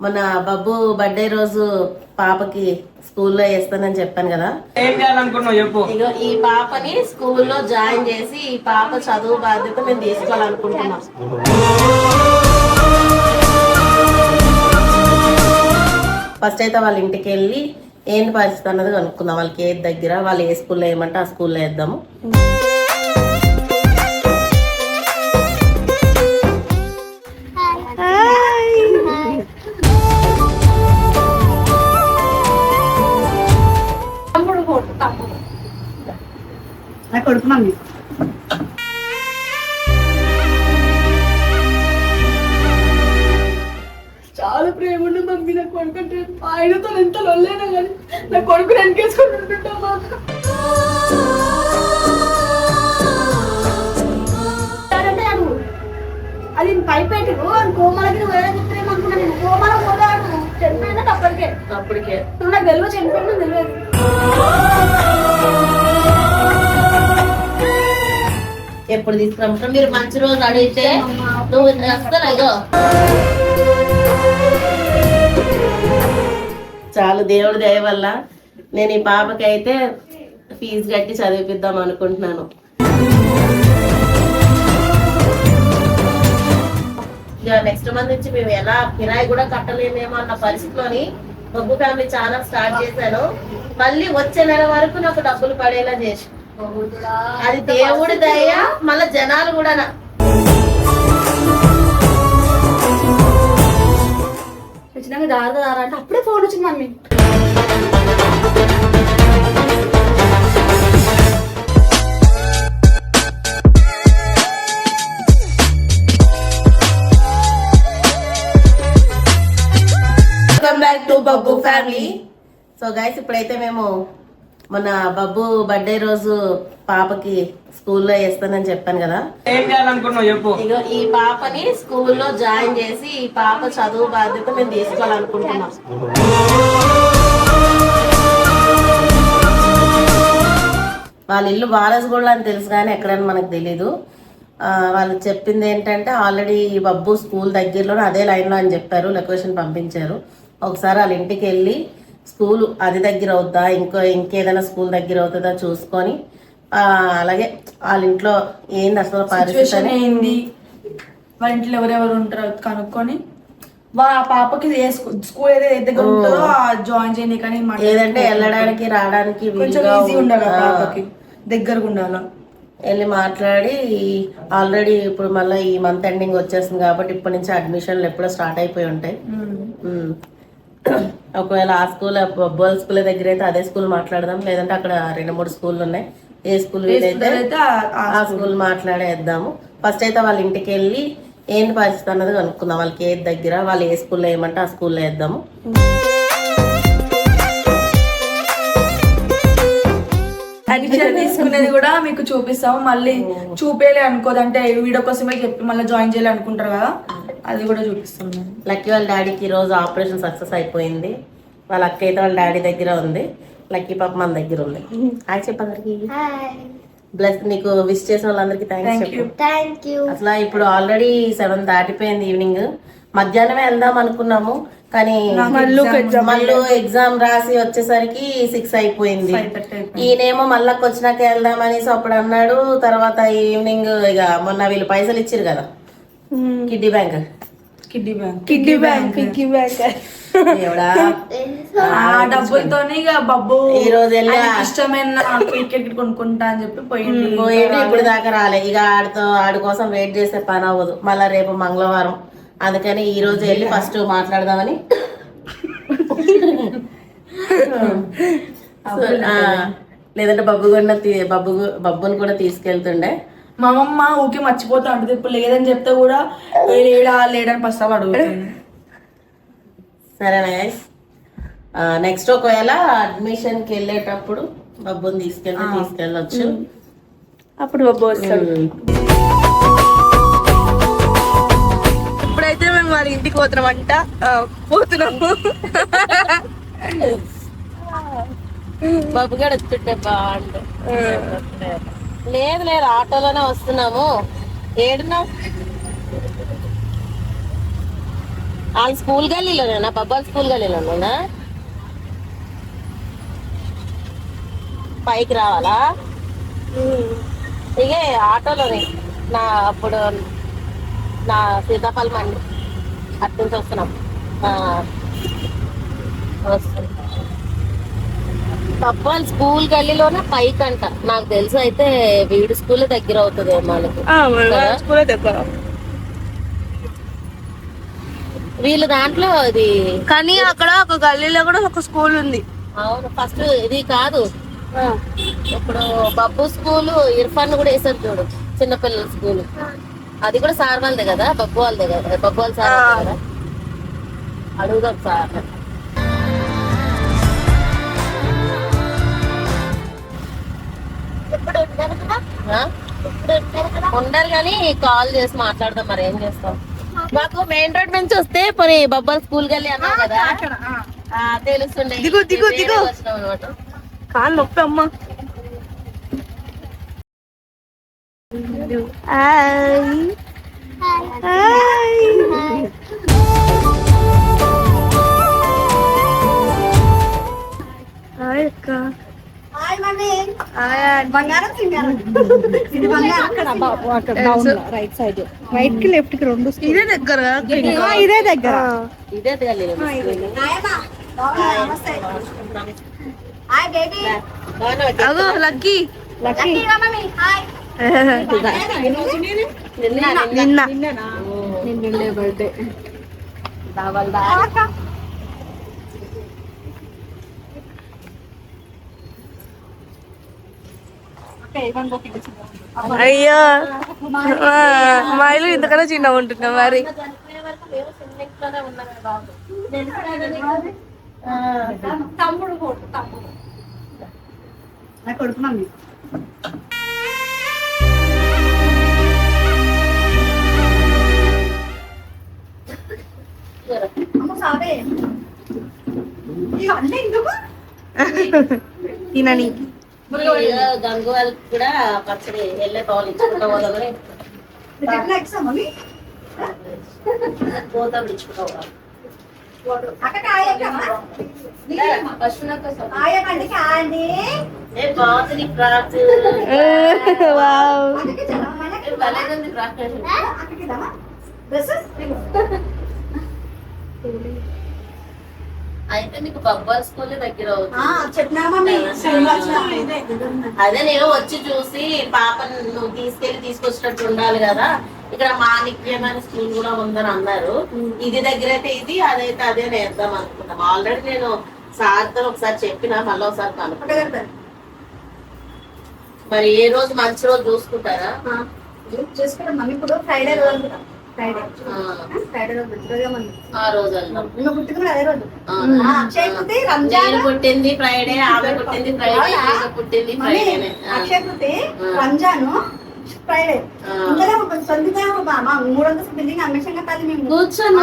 మొన్న బబ్బు బర్త్డే రోజు పాపకి స్కూల్లో వేస్తానని చెప్పాను కదా. ఏం చేయాలనుకున్నావు చెప్పు. ఇగో ఈ పాపని స్కూల్లో జాయిన్ చేసి ఈ పాప చదువు బాధ్యత మేము తీసుకోవాలనుకుంటున్నాం. ఫస్ట్ అయితే వాళ్ళ ఇంటికి వెళ్ళి ఏంటి పరిస్థితి అన్నది కనుక్కుందాం. వాళ్ళకి ఏది దగ్గర, వాళ్ళు ఏ స్కూల్లో వేయమంటే ఆ స్కూల్లో వేద్దాము. నా కొడుకు మమ్మీ చాలా ప్రేమ ఉండే మమ్మీ నా కొడుకు అంటే. ఆయనతో ఎంత లొల్లైనా కానీ నా కొడుకు వెనకేసుకుని ఉంటుంటామా. అది పైపెట్టి కోమలకి వేరే చెప్తామనుకున్నా. నేను కోమల పోదాడు చనిపోయిందంటే అప్పటికే నాకు తెలియదు, చనిపోయిందని తెలియదు. ఎప్పుడు తీసుకురమ్మంటాం? మీరు మంచి రోజు అడిగితే నువ్వు వస్తారా? ఇగో చాలు, దేవుడి దయ వల్ల నేను ఈ పాపకి అయితే ఫీజు కట్టి చదివిపిద్దాం అనుకుంటున్నాను. ఇక నెక్స్ట్ మంత్ నుంచి మేము ఎలా కిరాయి కూడా కట్టలేమేమో అన్న పరిస్థితిలోని బొగ్గు ఫ్యామిలీ ఛానల్ స్టార్ట్ చేశాను. మళ్ళీ వచ్చే నెల వరకు నాకు డబ్బులు పడేలా చేసి, అది దేవుడి దయ. మళ్ళా జనాలు కూడా వచ్చినాక దారా అంటే అప్పుడే ఫోన్ వచ్చింది mummy. Welcome back to Babbu family. So guys, ఇప్పుడైతే మేము మొన్న బబ్బు బర్త్డే రోజు పాపకి స్కూల్లో వేస్తానని చెప్పాను కదా. ఏం చేయాలనుకున్నావు చెప్పు. ఇగో ఈ పాపని స్కూల్లో జాయిన్ చేసి ఈ పాప చదువు బాధ్యత మేము తీసుకోవాలనుకుంటున్నాం. వాళ్ళ ఇల్లు బాలస్గూడ అని తెలుసు కానీ ఎక్కడని మనకు తెలీదు. వాళ్ళు చెప్పింది ఏంటంటే ఆల్రెడీ బబ్బు స్కూల్ దగ్గరలోనే అదే లైన్లో అని చెప్పారు. లొకేషన్ పంపించారు. ఒకసారి వాళ్ళ ఇంటికి వెళ్ళి స్కూల్ అది దగ్గర అవుద్దా, ఇంకేదైనా స్కూల్ దగ్గర అవుతుందా చూసుకొని, అలాగే వాళ్ళ ఇంట్లో ఏంది అసలు పరిస్థితి ఏంది, వాళ్ళ ఇంట్లో ఎవరెవరు ఉంటారో కనుక్కొని ఆ పాపకి స్కూల్ ఏదైతే దగ్గర ఉంటుందో జాయిన్ చేయని. కానీ ఏదంటే వెళ్ళడానికి రావడానికి కొంచెం ఈజీ ఉండాలి, పాపకి దగ్గరగా ఉండాలి. వెళ్ళి మాట్లాడి, ఆల్రెడీ ఇప్పుడు మళ్ళీ ఈ మంత్ ఎండింగ్ వచ్చేస్తుంది కాబట్టి ఇప్పటి నుంచి అడ్మిషన్లు ఎప్పుడో స్టార్ట్ అయిపోయి ఉంటాయి. ఒకవేళ ఆ స్కూల్ బొబ్బోల్ స్కూల్ దగ్గర అయితే అదే స్కూల్ మాట్లాడదాం, లేదంటే అక్కడ 2-3 స్కూళ్ళు ఉన్నాయి. ఏ స్కూల్ వీలైతే ఆ స్కూల్ మాట్లాడేద్దాము. ఫస్ట్ అయితే వాళ్ళ ఇంటికి వెళ్ళి ఏంటి పరిస్థితి అన్నది కనుక్కుందాం. వాళ్ళకి ఏది దగ్గర, వాళ్ళు ఏ స్కూల్లో వేయమంటే ఆ స్కూల్లో వేద్దాము. అడ్మిషన్ తీసుకునేది కూడా మీకు చూపిస్తాము. మళ్ళీ చూపేలే అనుకోదంటే వీడియో కోసమే చెప్పి మళ్ళీ జాయిన్ చేయాలి అనుకుంటారు కదా, అది కూడా చూపిస్తాం. లక్కీ వాళ్ళ డాడీకి ఈ రోజు ఆపరేషన్ సక్సెస్ అయిపోయింది. వాళ్ళ అక్క అయితే వాళ్ళ డాడీ దగ్గర ఉంది, లక్కీ పాప మన దగ్గర ఉంది. హాయ్ చెప్పండి. బ్లస్ నీకు విష్ చేసిన వాళ్ళందరికీ థ్యాంక్ యూ. అసలు ఇప్పుడు ఆల్రెడీ 7 దాటిపోయింది ఈవినింగ్. మధ్యాహ్నమే వెళ్దాం అనుకున్నాము కానీ మళ్ళీ ఎగ్జామ్ రాసి వచ్చేసరికి 6 అయిపోయింది. ఈయనేమో మళ్ళకి వచ్చినాక వెళ్దాం అనేసి అప్పుడు అన్నాడు. తర్వాత ఈవినింగ్ ఇక మొన్న వీళ్ళు పైసలు ఇచ్చారు కదా, కిడ్డీ బ్యాంక్ డబ్బులతోనే ఇక బబ్బు ఈ రోజు వెళ్ళి ఇష్టమైన క్రికెట్ కొనుక్కుంటా అని చెప్పి పోయింది. ఇప్పుడు దాకా రాలే. ఇక ఆడి కోసం వెయిట్ చేసే పని అవ్వదు. మళ్ళా రేపు మంగళవారం, అందుకని ఈ రోజు వెళ్ళి ఫస్ట్ మాట్లాడదామని. లేదంటే బబ్బుని కూడా తీసుకెళ్తుండే. మా అమ్మ ఊకే మర్చిపోతా ఉంటుంది. ఇప్పుడు లేదని చెప్తే కూడా లేడని ఫస్ట్ అడుగుతుంది. సరేనా గైస్, నెక్స్ట్ ఒకవేళ అడ్మిషన్కి వెళ్ళేటప్పుడు బబ్బుని తీసుకెళ్ళొచ్చు. అప్పుడు బబ్బు వస్తాడు. ఇప్పుడైతే మేము వాళ్ళ ఇంటికి పోతున్నామంట, పోతున్నాము. బబ్బు గడ వచ్చుంటే బాగుండు. లేదు ఆటోలోనే వస్తున్నాము. ఏడున్నావు? వాళ్ళ స్కూల్ గల్లీలోనేనా? బబ్బాల్ స్కూల్ గల్లీలోనేనా? పైకి రావాలా? ఇగే ఆటోలోనే అప్పుడు నా సీతాఫలం అండి అటు నుంచి వస్తున్నాం. బబ్బాల్ స్కూల్ గల్లీలోనే పైకి అంట నాకు తెలుసు. అయితే వీడి స్కూల్ దగ్గర అవుతుంది వాళ్ళకి. వీళ్ళ దాంట్లో అది కానీ అక్కడ ఒక గల్లీలో కూడా ఒక స్కూల్ ఉంది. అవును, ఫస్ట్ ఇది కాదు. ఇప్పుడు బబ్బు స్కూల్ ఇర్ఫాన్ కూడా వేసారు చూడు, చిన్నపిల్లల స్కూల్. అది కూడా సార్ వాళ్ళదే కదా, బబ్బు వాళ్ళదే కదా, బబ్బు వాళ్ళ సార్ వాళ్ళదే కదా. అడుగుదాం సార్. ఉండరు కానీ కాల్ చేసి మాట్లాడదాం. మరి ఏం చేస్తాం? మాకు మెయిన్ రోడ్ నుంచి వస్తే పోనీ బొబ్బల్ స్కూల్ గల్లీ అన్నారు కదా, తెలుస్తుండే. వచ్చినాం అనమాట. కాళ్ళు నొప్పి అమ్మా. రైట్ సైడ్, రైట్ కి లెఫ్ట్ కి రెండు. ఇదే దగ్గర ఇదే దగ్గర. ఇదే గల్లీ. అగో లక్కీ నిన్న బర్త్డే. అయ్యో మా ఇల్లు ఇంతకన్నా చిన్నగా ఉంటున్నా మరి. తమ్ముడు నా కొడుకు మమ్మీ. తినని గంగువాళ్ళకి కూడా పచ్చడి వెళ్ళే పాలు ఇచ్చుకుంటా పోదామని పోతాం ఇచ్చుకుంటా పోదాం. బాగుంది క్రాఫ్ట్, భలేగుంది క్రాఫ్ట్. అయితే మీకు బొబ్బాల్ స్కూల్ దగ్గర అదే నేను వచ్చి చూసి పాపను నువ్వు తీసుకొచ్చినట్టు ఉండాలి కదా. ఇక్కడ మాణిక్యమైన స్కూల్ కూడా ఉందని అన్నారు. ఇది దగ్గర అయితే ఇది, అదైతే అదే నేర్దాం అనుకుంటాం. ఆల్రెడీ నేను సార్తో ఒకసారి చెప్పినా, మళ్ళీ ఒకసారి కనుక్కుంటా. మరి ఏ రోజు మంచి రోజు చూసుకుంటారా? చూసుకుంటాం మమ్మీ. ఇప్పుడు ఫ్రైడే రోజు, ఫ్రైడే ఆ రోజు వెళ్దాం. అదే రోజు నేను పుట్టింది ఫ్రైడే, ఆమె పుట్టింది ఫ్రైడే, ఆమె పుట్టింది ఫ్రైడే. అక్షయ తృతీయ, రంజాను ఫ్రైడే. సొంతగా 300 బిల్డింగ్ అమ్మేషంగా తల్లి మేము కూర్చొని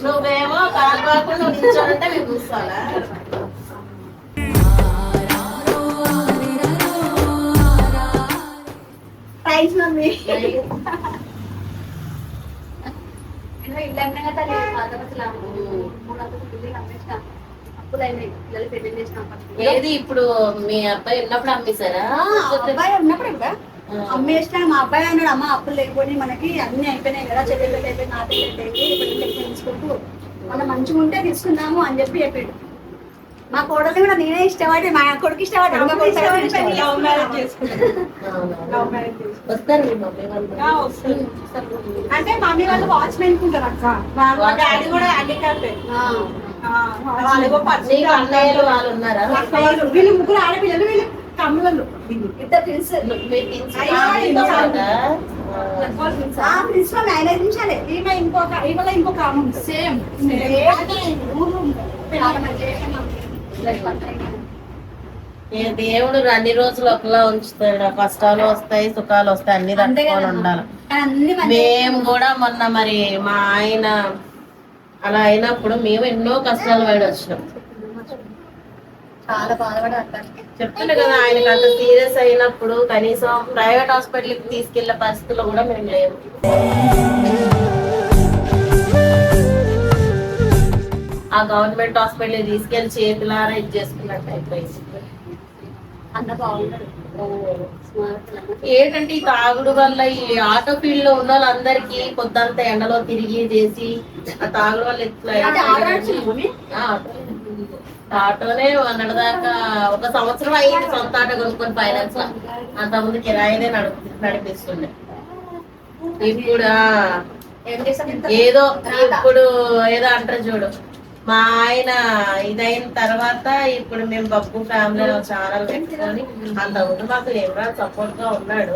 నువ్వేమో కాలు కాకుండా కూర్చోనంటే మేము కూర్చోాలా? Thanks mummy. ఏది ఇప్పుడు మీ అబ్బాయి ఉన్నప్పుడు అమ్మేశారా? అబ్బాయి ఉన్నప్పుడు ఇంకా అమ్మేసినా. మా అబ్బాయి అన్నాడు, అమ్మ అప్పులు లేకపోయి మనకి అన్ని అయిపోయినాయి కదా, చెల్లెలు అయిపోయి నాటి తీసుకుంటూ మనం మంచిగా ఉంటే తీసుకుందాము అని చెప్పి చెప్పాడు. మా కోడలు కూడా నేనే ఇష్టపడి, మా కొడుకు ఇష్టపడి అంటే మమ్మీ వాళ్ళు వాచ్మెన్ ఉంటారు అక్క. డాడీ కూడా అన్నయ్యలు వాళ్ళు ఉన్నారా? వీళ్ళు ముగ్గురు ఆడపిల్లలు, వీళ్ళు తమ్ముళ్ళు, ఇద్దరు ట్విన్స్. ప్రిన్సిపల్ మ్యారేజ్ నిమిషాలే. ఈమె ఇంకొక ఆమె ఉంటుంది సేమ్ ఊర్లో దేవుడు అన్ని రోజులు ఒకలా ఉంచుతాడు. కష్టాలు వస్తాయి, సుఖాలు వస్తాయి, అన్ని తట్టుకొని ఉండాలి. మేము కూడా మొన్న మరి మా ఆయన అలా అయినప్పుడు మేము ఎన్నో కష్టాలు పడి వచ్చినాం. చాలా బాధపడి అట్లా చెప్తుండే కదా ఆయనకి అంత సీరియస్ అయినప్పుడు కనీసం ప్రైవేట్ హాస్పిటల్కి తీసుకెళ్లే పరిస్థితుల్లో కూడా మేము లేవు. ఆ గవర్నమెంట్ హాస్పిటల్ తీసుకెళ్లి చేతులారా ఇది చేసుకున్నట్టు అయిపోయింది. అంత బాగుంటాడు. ఏంటంటే ఈ తాగుడు వల్ల ఈ ఆటో ఫీల్డ్ లో ఉన్న వాళ్ళందరికీ పొద్దంత ఎండలో తిరిగి చేసి ఆ తాగుడు వల్ల ఎట్లా ఆటోనే దాకా 1 సంవత్సరం అయ్యింది సొంత ఆటో కొనుక్కొని ఫైనాన్స్ లో. అంతకుముందు కిరాయినే నడిపిస్తుండే. ఇప్పుడు ఏదో ఇప్పుడు ఏదో అంటారు చూడు, మా ఆయన ఇదైన తర్వాత ఇప్పుడు మేము బబ్బు ఫ్యామిలీ ఛానల్ పెట్టుకొని అంతకుముందు మాకు ఏమన్నా సపోర్ట్ గా ఉన్నాడు.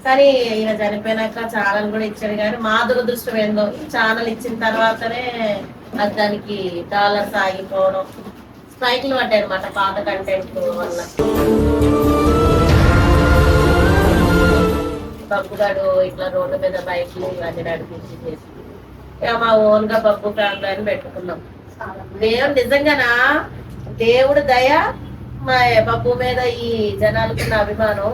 కానీ ఈయన చనిపోయినాక ఛానల్ కూడా ఇచ్చాడు. కానీ మా దురదృష్టం ఏందో ఛానల్ ఇచ్చిన తర్వాతనే అది దానికి డాలర్స్ ఆగిపోవడం, స్ట్రైక్లు పడ్డాయి అనమాట పాత కంటెంట్ వల్ల. బబ్బుగాడు ఇట్లా రోడ్డు మీద బైక్లు ఇవన్నీ నడిపించి చేసి ఇక మా ఓన్ గా బబ్బు ఫ్యామిలీ అని పెట్టుకున్నాం. దేవుడు నిజంగానా దేవుడు దయ మా బబ్బు మీద ఈ జనాలకున్న అభిమానం.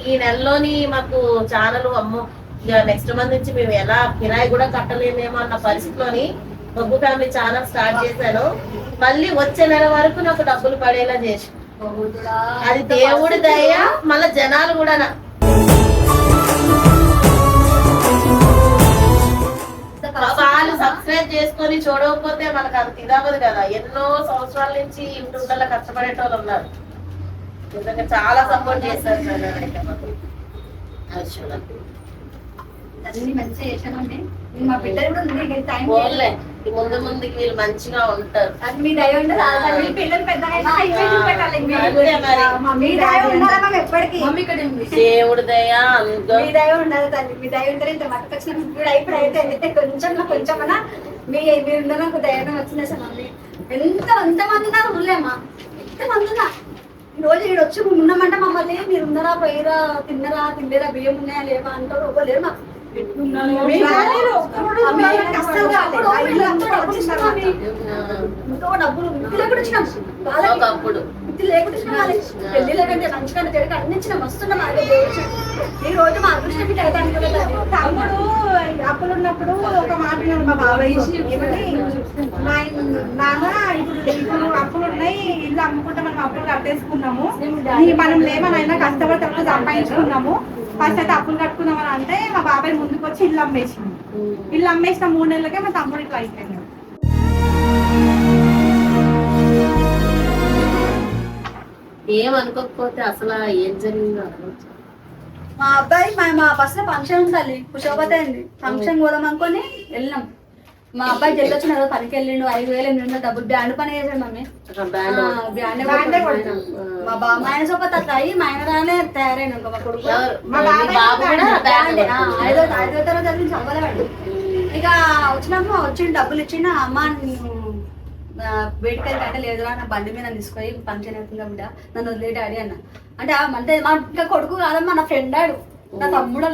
ఈ నెలలోని మాకు ఛానల్ అమ్మో ఇక నెక్స్ట్ మంత్ నుంచి మేము ఎలా కిరాయి కూడా కట్టలేమేమో అన్న పరిస్థితిలోని బబ్బు ఫ్యామిలీ ఛానల్ స్టార్ట్ చేశాను. మళ్ళీ వచ్చే నెల వరకు నాకు డబ్బులు పడేలా చేసి అది దేవుడి దయ. మళ్ళా జనాలు కూడా వాళ్ళు సబ్స్క్రైబ్ చేసుకొని చూడకపోతే మనకు అంత ఇదవ్వదు కదా. ఎన్నో సంవత్సరాల నుంచి యూట్యూబ్ కష్టపడేటోళ్ళు ఉన్నారు. నిజంగా చాలా సపోర్ట్ చేస్తారు అన్ని మంచిగా చేశానండి. మా బిడ్డలు కూడా ఉంది టైం ముందు ముందుకి వీళ్ళు మంచిగా ఉంటారు. అది మీ దయ ఉండదు. పిల్లలు పెద్దగా ఎప్పటికీ దేవుడి దయ మీ దయ ఉండదు తల్లి. మీ దయ ఉంటే ఇంత మట్టుకొచ్చిన ఇప్పుడు అయితే కొంచెమన్నా మీరున్న నాకు దయనం వచ్చింది. అసలు మమ్మీ ఎంతమంది ఉన్నారు ఊళ్ళేమ్మా, ఎంతమంది ఉన్నా ఈ రోజు ఇక్కడ వచ్చి ఉన్నామంటే మమ్మల్ని మీరు ఉన్నారా, పోయిరా, తిన్నరా, తినలేరా, బియ్యం ఉన్నాయా లేవా అంటారు. ఒక్కలేరు మాకు. డబ్బులు పెళ్లి లేకంటే మంచిగా జరిగి అన్ని ఇచ్చిన వస్తున్నాం. ఈ రోజు మా అదృష్టం తమ్ముడు అప్పులు ఉన్నప్పుడు ఒక మాట మా బాబాయ్ నాన్న ఇప్పుడు అప్పులు ఉన్నాయి, ఇల్లు అమ్ముకుంటే మనం అప్పులు కట్టేసుకున్నాము, మనం లేమనైనా కష్టపడి తక్కువ సంపాదించుకున్నాము, ఫస్ట్ అయితే అప్పులు కట్టుకున్నామని అంటే మా బాబాయ్ ముందుకు వచ్చి ఇల్లు అమ్మేసింది. ఇల్లు అమ్మేసిన 3 నెలలకే మా తమ్ముడు ఇట్లా అయిపోయింది. ఏమనుకోకపోతే అసలు ఏం జరిగిందో మా అబ్బాయి మా బస్ లో ఫంక్షన్ ఉండాలి, కుషోపతి అయింది. ఫంక్షన్ పోదాం అనుకొని వెళ్ళినాం. మా అబ్బాయి జల్లి వచ్చిన రోజు పనికి వెళ్ళిండు. 5,000 డబ్బులు బ్యాండ్ పని చేశాడు మమ్మీ. మా ఆయన సోపతి అట్లా అయ్యి మా ఆయన రానే తయారైన మా కొడుకు 5వ తరగతి చదవలేవాడు. ఇక వచ్చినాము, వచ్చి డబ్బులు ఇచ్చిన అమ్మ బయటకి అంటే లేదురా నా బండి మీద తీసుకొని ఫంక్షన్ అవుతుందా బిడ్డ నన్ను వదిలే డాడీ అన్న. అంటే మా ఇంకా కొడుకు కాదమ్మా, నా ఫ్రెండ్ ఆడు, నా తమ్ముళ్ళ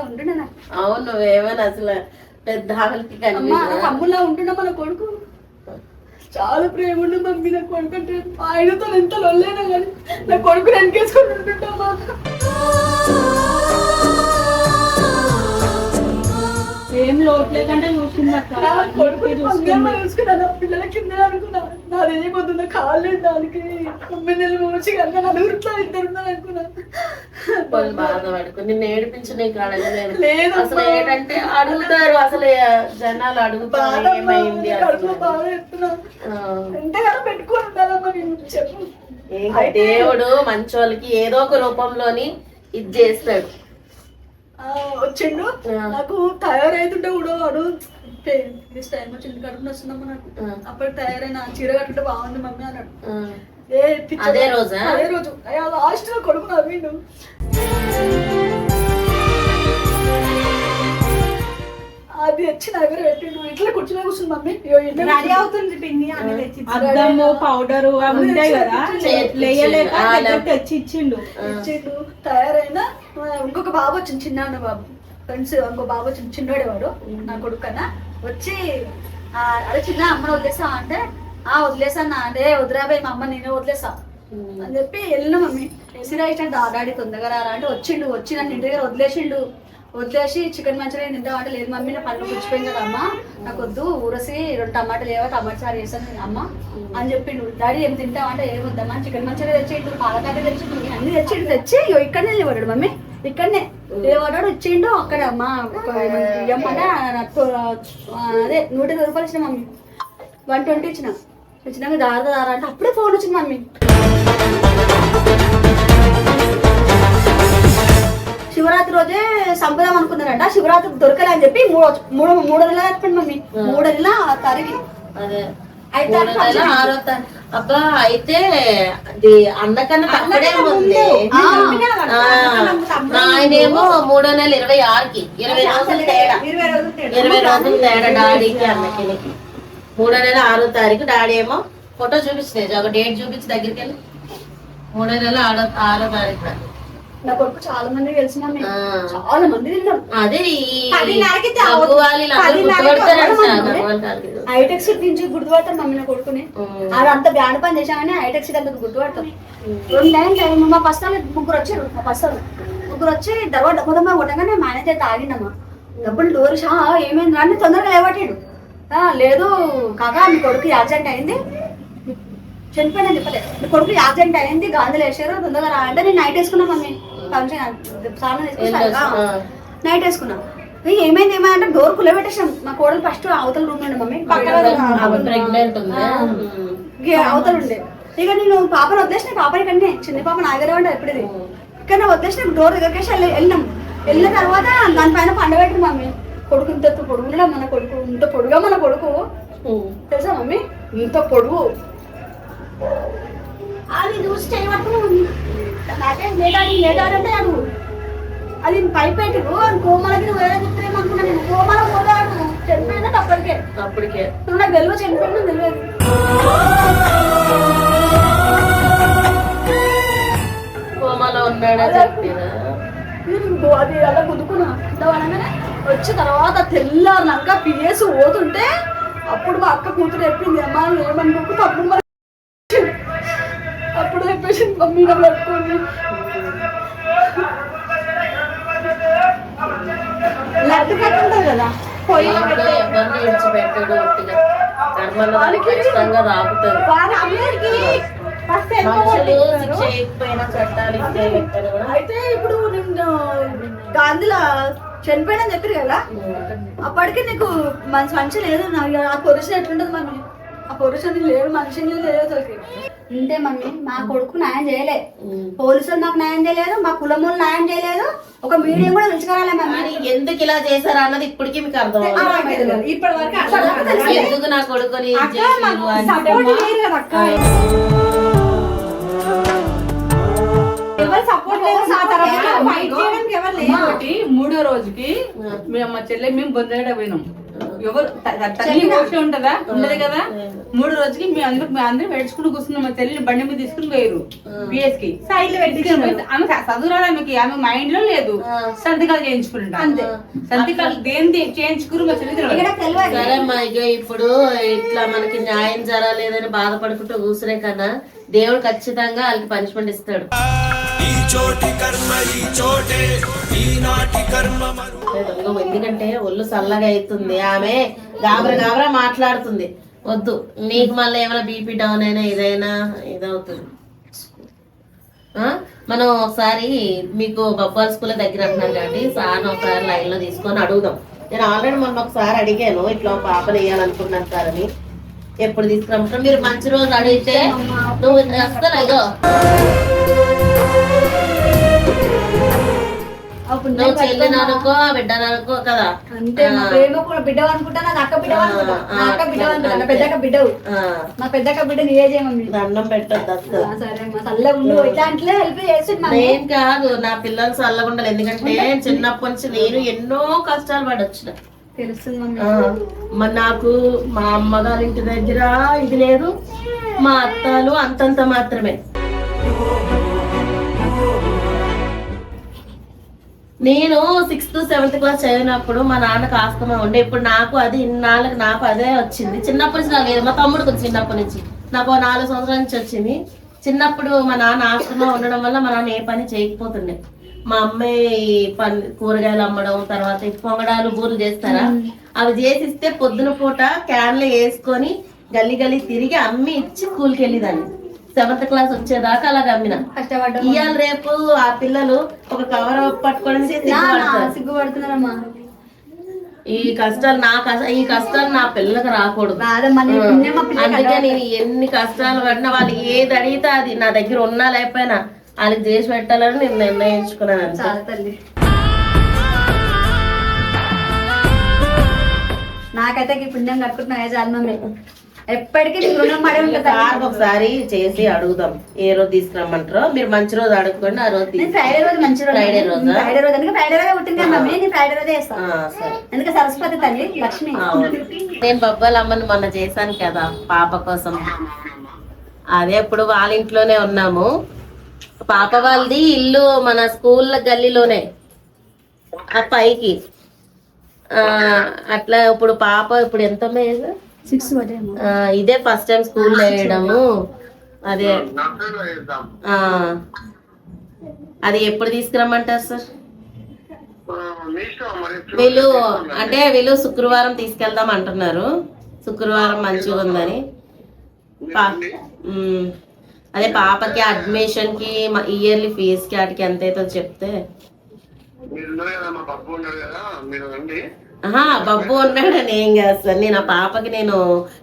ఉంటుండే. అవును నువ్వేమని అసలు పెద్ద తమ్ముళ్ళ ఉంటుండే మన కొడుకు. చాలా ప్రేమ ఉండే మమ్మీ నా కొడుకు అంటే. ఆయనతో ఎంత లొల్లేనా కానీ నా కొడుకు వెనకేసుకొని ఉంటుంటా. ఏం లోటు లేకంటే చూసుకున్నా పిల్లల కింద అనుకున్నా. నాదేమవుతుందో కాలేదు దానికి 9 నెలలు వచ్చి కనుక నలుగురితో 2 ఉన్నారు అనుకున్నా. బాధపడుకు నిన్ను ఏడిపించి నీకు అడగలేదు. లేదు అసలు ఏంటంటే అడుగుతారు, అసలు జనాలు అడుగుతారు ఏమైంది ఎంతగానో పెట్టుకొని ఉండాలమ్మా నేను చెప్పు. దేవుడు మంచోళ్ళకి ఏదో ఒక రూపంలోని ఇది చేస్తాడు. వచ్చిండు నాకు తయారైతుంటే కూడా వాడు టైం వచ్చింది కడుపు వస్తుందమ్మా నాకు. అప్పుడు తయారైన చీర కట్టుంటే బాగుంది మమ్మీ అన్నాడు. అదే రోజు లాస్ట్ లో కొడుకు నవ్విండు. అది వచ్చి నా దగ్గర పెట్టిండు. ఇట్లా కూర్చునే కూర్చుంది మమ్మీ. రెడీ అవుతుంది పిన్ని అని తెచ్చి అద్దము పౌడరు అవి ఉంటాయి కదా, తెచ్చి ఇచ్చిండు. తయారైనా ఇంకొక బాబు వచ్చింది, చిన్న బాబు ఫ్రెండ్స్. ఇంకో బాబు వచ్చింది, చిన్నోడే వాడు నా కొడుకు కన్నా. వచ్చి అదే చిన్న అమ్మను వదిలేస్తా అంటే వదిలేసాను అంటే వదిలేబాయి మా అమ్మ నేనే వదిలేసా అని చెప్పి వెళ్ళిన మమ్మీ ఎసిరా ఇచ్చాడు డాడీ తొందరగా రారా అంటే వచ్చి నన్ను ఇంటి దగ్గర వదిలేసి చికెన్ మంచూరియన్ తింటామంటే లేదు మమ్మీ నా పళ్ళు పుచ్చిపోయింది కదా అమ్మ నాకు వద్దు ఊరసి 2 టమాటాలు లేవా టమాటా చారు చేస్తాను అమ్మ అని చెప్పిండు. డాడీ ఏం తింటామంటే ఏం వద్దమ్మా చికెన్ మంచూరియన్ తెచ్చిండు, పాలకాయ తెచ్చిండు, అన్ని తెచ్చి ఇక్కడనే నిలబడ్డాడు మమ్మీ, ఇక్కడనే నిలబడ్డాడు ఇచ్చిండు. అక్కడ అమ్మ ఇవ్వమంటే అదే 120 రూపాయలు ఇచ్చిన మమ్మీ, 120 ఇచ్చినాక దారా అంటే అప్పుడే ఫోన్ వచ్చింది మమ్మీ. శివరాత్రి రోజే సంపదాం అనుకున్నారంట, శివరాత్రి దొరకలే అని చెప్పి మూడో నెల చెప్పండి మమ్మీ, 3 నెలల తారీఖు. అదే అయితే 6వ తారీఖు. అబ్బా అయితే అది అన్నకన్నా తక్కువే ఉంది. ఆయనేమో 3వ నెల 26కి 20 రోజులు తేడా, 20 రోజులు తేడా డాడీకి అన్నకి. 3వ నెల 6వ తారీఖు డాడీ ఏమో ఫోటో చూపించినాయి, ఒక డేట్ చూపించి దగ్గరికి వెళ్ళి 3వ నెల 6వ తారీఖు. నా కొడుకు చాలా మంది తెలిసిన చాలా మంది తింటాం. అదే హైటెక్ సిటీ నుంచి గుర్తుపడతాం మమ్మీ నా కొడుకుని. ఆడు అంత బ్యాండ్ పని చేశామని హైటెక్ సిటీ అంత గుర్తుపడతాం. 2 టైం మా పస్తాలు 3 వచ్చారు, మా పస్తాలు 3 వచ్చి దర్వాడ డబ్బుదమ్మా కొట్టగానే మేనేజర్ తాగిందమ్మా డబ్బులు డోర్ ఏమైంది రాని తొందరగా లేవట్టాడు. లేదు కాకా మీ కొడుకు యాక్సిడెంట్ అయింది, చనిపోయినా చెప్పలే, మీ కొడుకు యాక్సిడెంట్ అయింది, గాంధీలు వేసారు తొందరగా రా అంటే నేను నైట్ వేసుకున్నా మమ్మీ, ఫంక్షన్ స్నానం తీసుకున్నా నైట్ వేసుకున్నా. ఏమైంది అంటే డోర్ కుల్ల పెట్టేసాం. మా కోడలు ఫస్ట్ అవతల రూమ్ ఉండే మమ్మీ, అవతల ఉండే. ఇక నేను పాపను వదిలేసిన, పాప ఇక్కడనే చిన్న పాప నా దగ్గర ఉండే ఎప్పుడది ఇక్కడ వదిలేసిన డోర్ దగ్గరకేసి వెళ్ళిన తర్వాత దానిపైన పండబెట్టింది మమ్మీ. కొడుకు ఇంత పొడుగులా మన కొడుకు, ఇంత పొడుగా మన కొడుకు తెలుసా మమ్మీ, ఇంత పొడుగు. అది చూసి చేయబట్టుకుని నాకే లేడాడంటే అడుగు అది పైపెట్టు అని కోమలకి వేరే చెప్తారేమనుకున్నా. నేను కోమల పోదాడు చనిపోయిందంటే అప్పటికే నాకు తెలియదు, చనిపోయిందో తెలియదు. కోమలో ఉన్నాడా అది అలా కుదుకున్నా అనగానే వచ్చి తర్వాత తెల్లారినాక పిఎస్ పోతుంటే అప్పుడు మా అక్క కూతురు చెప్పింది అమ్మా ఏమనుకోకు తప్పుడు మరి అప్పుడు చెప్పేసి మమ్మీ పట్టుకోండి లడ్డు కట్టుంటది కదా పొయ్యి ఎవరిని విడిచిపెట్టాడు ఒట్టిగా కర్మలో ఖచ్చితంగా రాకుతుంది. శిక్ష చేయకపోయినా చట్టాలు ఇస్తే పెట్టారు కూడా. అయితే ఇప్పుడు నేను గాంధీలో చనిపోయినా చెప్పారు కదా, అప్పటికి నీకు మంచి లేదు. ఆ పొజిషన్ ఎట్లుంటది మమ్మీ, ఆ పొజిషన్ లేదు, మనిషిని లేదు అసలుకి. అంతే మమ్మీ, మా కొడుకు న్యాయం చేయలే, పోలీసులు మాకు న్యాయం చేయలేదు, మా కులములు న్యాయం చేయలేదు, ఒక మీడియం కూడా పిలుచుకురాలే మమ్మీ. ఎందుకు ఇలా చేశారు అన్నది ఇప్పటికీ మీకు అర్థం ఇప్పటి వరకు ఎందుకు నా కొడుకుని ఎవరు సపోర్ట్ లేదు, నా తరపున ఫైట్ చేయడానికి ఎవరు లేదు. 3వ రోజుకి మేము మా చెల్లె మేము బొందగడ పోయినాం. ఎవరు తల్లి కోసి ఉంటదా ఉండదు కదా. 3వ రోజుకి మేము అందరం ఏడ్చుకుంటూ కూర్చున్నాం. మా చెల్లిని బండి మీద తీసుకుని పోయారు బిఎస్ కి సైడ్ లో పెట్టి. ఆమె చదువురాడానికి ఆమె మైండ్ లో లేదు, సంతకాలు చేయించుకుంటా. అంతే సంతకాలు దేని చేయించుకురు మా చెల్లి. సరే అమ్మా, ఇక ఇప్పుడు ఇట్లా మనకి న్యాయం జరగలేదని బాధపడుకుంటూ కూర్చునే కన్నా దేవుడు ఖచ్చితంగా వాళ్ళకి పనిష్మెంట్ ఇస్తాడు. ఎందుకంటే ఒళ్ళు చల్లగా అవుతుంది, ఆమె గాబరా మాట్లాడుతుంది. వద్దు నీకు మళ్ళీ ఏమైనా బీపీ డౌన్ అయినా ఇదైనా ఇదవుతుంది. మనం ఒకసారి మీకు బొబ్బాల స్కూల్ దగ్గర అంటున్నాం కాబట్టి సార్ ఒకసారి లైన్ లో తీసుకొని అడుగుదాం. నేను ఆల్రెడీ మొన్న ఒకసారి అడిగాను, ఇట్లా పాపలు వేయాలనుకున్నాను సార్ అని. ఎప్పుడు తీసుకురమ్మంటారు మీరు మంచి రోజు అడిగితే నువ్వు వస్తాను. ఇగో నువ్వు చెల్లిని అనుకో బిడ్డను అనుకో కదా. అంతే మా ప్రేమ కూడా బిడ్డ అనుకుంటా, నాకు అక్క బిడ్డ అనుకుంటా, నా అక్క బిడ్డ అనుకుంటా, పెద్దక్క బిడ్డవు, మా పెద్దక్క బిడ్డ నీవే చేయమమ్మీ. దండం పెట్టద్దు అసలు. సరే అమ్మా చల్లగా ఉండు, ఇట్లాంటిలే హెల్ప్ చేసి. నేను కాదు, నా పిల్లలు చల్లగా ఉండాలి. ఎందుకంటే చిన్నప్పటి నుంచి నేను ఎన్నో కష్టాలు పడొచ్చిన తెలుస్తుంది మమ్మీ. మరి నాకు మా అమ్మగారి ఇంటి దగ్గర ఇది లేదు, మా అత్తలు అంతంత మాత్రమే. నేను 6th 7th క్లాస్ చదివినప్పుడు మా నాన్నకు ఆస్తమా ఉండే. ఇప్పుడు నాకు అది ఇన్నాళ్ళకి నాకు అదే వచ్చింది. చిన్నప్పటి నుంచి నాకు లేదు, మా తమ్ముడికి వచ్చింది చిన్నప్పటి నుంచి. నాకు 4 సంవత్సరాల నుంచి వచ్చింది. చిన్నప్పుడు మా నాన్న ఆస్తమా ఉండడం వల్ల మా నాన్న ఏ పని చేయకపోతుండే. మా అమ్మాయి కూరగాయలు అమ్మడం, తర్వాత పొంగడాలు బూరెలు చేస్తారా, అవి చేసిస్తే పొద్దున పూట క్యాన్లో వేసుకొని గల్లీ గల్లీ తిరిగి అమ్మి ఇచ్చి స్కూల్కి వెళ్ళేదాన్ని. 7th క్లాస్ వచ్చేదాకా అలాగ అమ్మిన. ఇవాళ రేపు ఆ పిల్లలు ఒక కవర్ పట్టుకోవడానికి సిగ్గుపడుతున్నారమ్మా. ఈ కష్టాలు నా పిల్లలకు రాకూడదు. రాదమ్మా, నీ పుణ్యం మా పిల్లకి అందుకే నేను ఎన్ని కష్టాలు పడినా వాళ్ళు ఏది అడిగితే అది నా దగ్గర ఉన్నా లేకపోయినా వాళ్ళకి చేసి పెట్టాలని నేను నిర్ణయించుకున్నాను అంతే. చాలా తల్లి. నాకైతే ఈ పుణ్యం కట్టుకుంటున్నా జన్మమే. ఎప్పటికీ నీకు రుణం పడి ఉంటుంది. సార్కి ఒకసారి చేసి అడుగుదాం ఏ రోజు తీసుకురమ్మంటారో. మీరు మంచి రోజు అడుగుకోండి, ఆ రోజు ఫ్రైడే రోజు మంచి రోజు. ఫ్రైడే రోజు ఫ్రైడే రోజు ఎందుకంటే ఫ్రైడే రోజే పుట్టింది కదా మమ్మీ, నేను ఫ్రైడే రోజే చేస్తాను. సరే. ఎందుకంటే సరస్వతి తల్లి లక్ష్మి. నేను బొబ్బల అమ్మని మొన్న చేశాను కదా పాప కోసం. అదే ఇప్పుడు వాళ్ళ ఇంట్లోనే ఉన్నాము. పాప వాళ్ళది ఇల్లు మన స్కూల్ గల్లీలోనే ఆ పైకి. అట్లా ఇప్పుడు పాప ఇప్పుడు ఎంత ఏజ్? 6 బర్త్డే. ఇదే ఫస్ట్ టైం స్కూల్లో వేయడము. అదే అది ఎప్పుడు తీసుకురమ్మంటారు సార్? వీళ్ళు శుక్రవారం తీసుకెళ్దాం అంటున్నారు. శుక్రవారం మంచిగా ఉందని. అదే పాపకి అడ్మిషన్ కి ఇయర్లీ ఫీజ్ కి వాటికి ఎంత అవుతుందో చెప్తే. బబ్బు ఉన్నాడని ఏం చేస్తాను నేను. ఆ పాపకి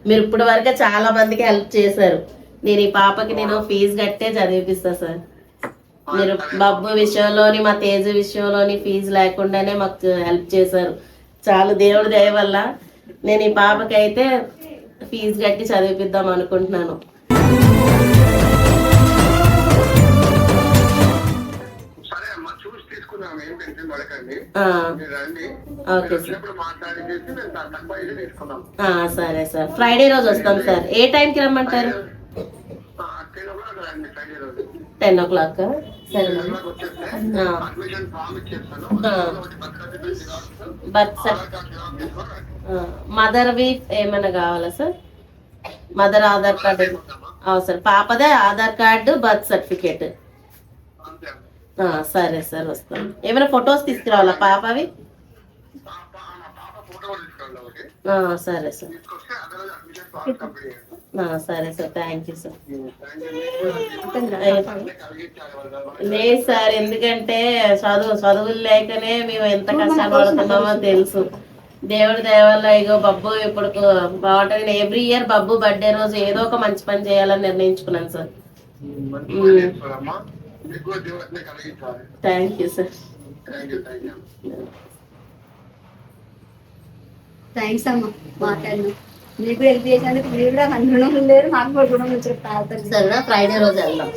మీరు ఇప్పటి వరకే చాలా మందికి హెల్ప్ చేశారు. నేను ఈ పాపకి ఫీజు కట్టే చదివిపిస్తా సార్. మీరు బబ్బు విషయంలోని మా తేజ విషయంలోని ఫీజు లేకుండానే మాకు హెల్ప్ చేశారు. చాలా దేవుడి దయ వల్ల నేను ఈ పాపకి అయితే ఫీజు కట్టి చదివిపిద్దాం అనుకుంటున్నాను. Okay sir. సరే సార్, ఫ్రైడే రోజు వస్తాం సార్. ఏ టైంకి రమ్మంటారు? 10 o'clock. సరే. బర్త్ మదర్వి ఏమైనా కావాలా సార్? మదర్ ఆధార్ కార్డు అవసరం. పాపదే ఆధార్ కార్డు, బర్త్ సర్టిఫికేట్. సరే సార్, వస్తాం. ఏమైనా ఫొటోస్ తీసుకురావాలా పాపవి? సరే సార్. సరే సార్, థ్యాంక్ యూ సార్. లేదు సార్, ఎందుకంటే చదువులు లేకనే మేము ఎంత కష్టపడుతున్నామో తెలుసు. దేవుడి దయవల్ల ఇగో బబ్బు ఇప్పుడు బాగుంటుంది. ఎవ్రీ ఇయర్ బబ్బు బర్త్డే రోజు ఏదో ఒక మంచి పని చేయాలని నిర్ణయించుకున్నాను sir. Thank you sir. Thanks అమ్మా, మాట్లాడినా. మీకు హెల్ప్ చేసినందుకు మీరు కూడా మన రుణం లేదు, మాకు కూడా రుణం వచ్చి సరేనా? ఫ్రైడే రోజు వెళ్దాం.